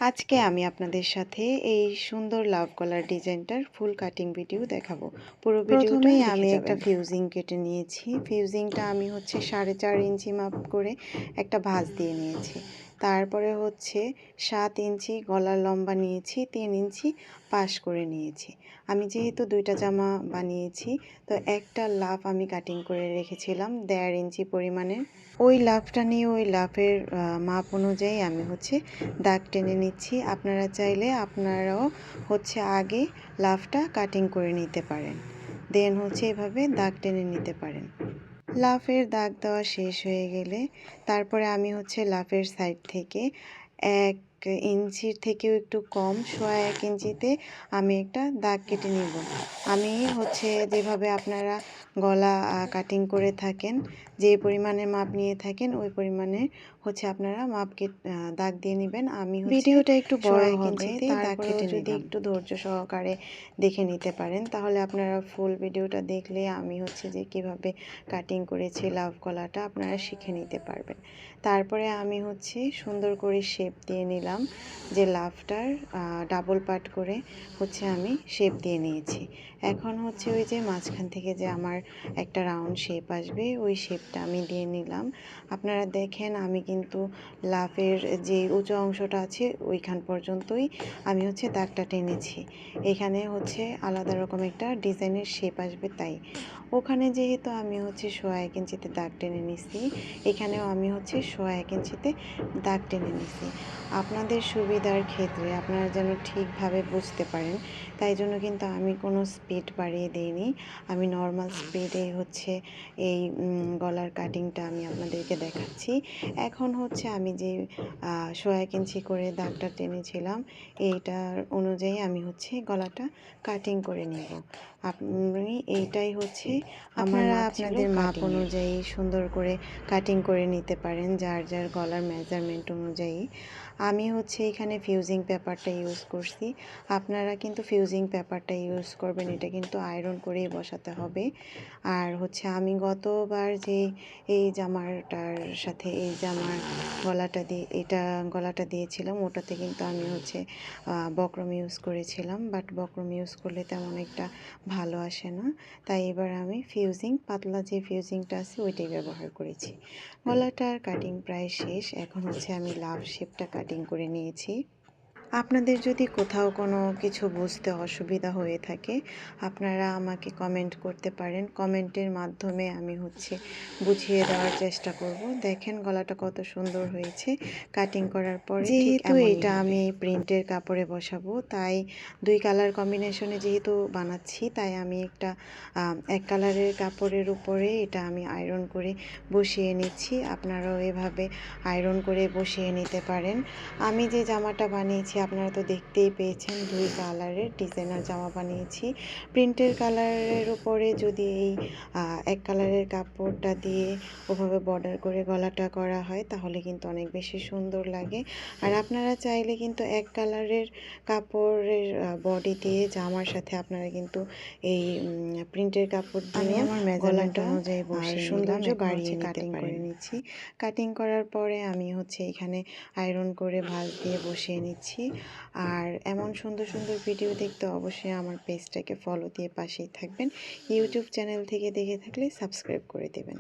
আজকে আমি আপনাদের সাথে এই সুন্দর লাভ গলার ডিজাইনটার ফুল কাটিং ভিডিও দেখাবো। পুরো ভিডিওটা প্রথমেই দেখে আমি একটা যাবেন। ফিউজিং কেটে নিয়েছি। ফিউজিংটা আমি 4.5 ইঞ্চি মাপ করে একটা ভাঁজ দিয়ে নিয়েছি। তারপরে 7 ইঞ্চি গলার লম্বা নিয়েছি, 3 ইঞ্চি পাশ করে নিয়েছি। আমি যেহেতু 2টা জামা বানিয়েছি, তো একটা লাফ আমি কাটিং করে রেখেছিলাম 1.5 ইঞ্চি পরিমাণের। ওই লাফটা নিয়ে ওই লাফের মাপ অনুযায়ী আমি দাগ টেনে নিচ্ছি। আপনারা চাইলে আপনারাও আগে লাফটা কাটিং করে নিতে পারেন, দেন এভাবে দাগ টেনে নিতে পারেন। লাফের দাগ দেওয়া শেষ হয়ে গেলে তারপরে আমি লাফের সাইড থেকে 1 ইঞ্চির থেকেও একটু কম, 1.5 ইঞ্চিতে আমি একটা দাগ কেটে নিব। আমি যেভাবে আপনারা গলা কাটিং করে থাকেন, যে পরিমাণে মাপ নিয়ে থাকেন ওই পরিমাণে আপনারা দাগ দিয়ে নেবেন। আমি ভিডিওটা একটু বড় হবে, তারপরেও যদি একটু ধৈর্য সহকারে দেখে নিতে পারেন তাহলে আপনারা ফুল ভিডিওটা দেখলে আমি যে কিভাবে কাটিং করেছি লাভ গলাটা আপনারা শিখে নিতে পারবেন। তারপরে আমি সুন্দর করে শেপ দিয়ে নিলাম, যে লাভটার ডাবল পার্ট করে আমি শেপ দিয়ে নিয়েছি। এখন ওই যে মাঝখান থেকে যে আমার একটা রাউন্ড শেপ আসবে ওই শেপটা আমি দিয়ে নিলাম। আপনারা দেখেন আমি কিন্তু লাভের যে উঁচু অংশটা আছে ওইখান পর্যন্তই আমি দাগটা টেনেছি। এখানে আলাদা রকম একটা ডিজাইনের শেপ আসবে, তাই ওখানে যেহেতু আমি 1.5 ইঞ্চিতে দাগ টেনে নিছি, এখানেও আমি 1.5 ইঞ্চিতে দাগ টেনে নিছি। আপনাদের সুবিধার ক্ষেত্রে আপনারা যেন ঠিকভাবে বুঝতে পারেন, তাই জন্য কিন্তু আমি কোনো স্পিড বাড়িয়ে দিইনি। আমি নর্মাল স্পিডে এই গলার কাটিংটা আমি আপনাদেরকে দেখাচ্ছি। এখন আমি যে 1.5 ইঞ্চি করে দাগটা টেনেছিলাম এইটার অনুযায়ী আমি গলাটা কাটিং করে নেব। আপনি এইটাই আপনারা আপনাদের মাপ অনুযায়ী সুন্দর করে কাটিং করে নিতে পারেন, যার যার গলার মেজারমেন্ট অনুযায়ী। আমি এখানে ফিউজিং পেপারটা ইউজ করছি। আপনারা কিন্তু ফিউজিং পেপারটা ইউজ করবেন, এটা কিন্তু আয়রন করেই বসাতে হবে। আর আমি গতবার যে এই জামাটার সাথে এই জামার গলাটা দিয়েছিলাম ওটাতে কিন্তু আমি বক্রম ইউজ করেছিলাম, বাট বক্রম ইউজ করলে তেমন একটা ভালো আসে না। তাই এবার আমি পাতলা যে ফিউজিংটা আছে ওইটাই ব্যবহার করেছি। গলাটার কাটিং প্রায় শেষ। এখন আমি লাভ শেপটা কাটিং করে নিয়েছি। আপনাদের যদি কোথাও কোনো কিছু বুঝতে অসুবিধা হয়ে থাকে আপনারা আমাকে কমেন্ট করতে পারেন। কমেন্টের মাধ্যমে আমি বুঝিয়ে দেওয়ার চেষ্টা করব। দেখেন গলাটা কত সুন্দর হয়েছে কাটিং করার পরে। যেহেতু এটা আমি প্রিন্টের কাপড়ে বসাবো, তাই 2 কালার কম্বিনেশনে যেহেতু বানাচ্ছি, তাই আমি এক কালারের কাপড়ের উপরে এটা আমি আয়রন করে বসিয়ে নিচ্ছি। আপনারাও এভাবে আয়রন করে বসিয়ে নিতে পারেন। আমি যে জামাটা বানিয়েছি আপনারা তো দেখতেই পেয়েছেন, 2 কালারের ডিজাইনার জামা বানিয়েছি। প্রিন্টের কালারের উপরে যদি এই এক কালারের কাপড়টা দিয়ে ওভাবে বর্ডার করে গলাটা করা হয় তাহলে কিন্তু অনেক বেশি সুন্দর লাগে। আর আপনারা চাইলে কিন্তু এক কালারের কাপড়ের বডি দিয়ে জামার সাথে আপনারা কিন্তু এই প্রিন্টের কাপড় দিয়ে আমি আমার মেজারমেন্ট অনুযায়ী বসিয়ে সৌন্দর্য বাড়িয়ে কাটিং করে নিচ্ছি। কাটিং করার পরে আমি এখানে আয়রন করে ভাঁজ দিয়ে বসিয়ে নিচ্ছি। আর এমন সুন্দর সুন্দর ভিডিও দেখতে অবশ্যই আমার পেজটাকে ফলো দিয়ে পাশেই থাকবেন। ইউটিউব চ্যানেল থেকে দেখে থাকলে সাবস্ক্রাইব করে দেবেন।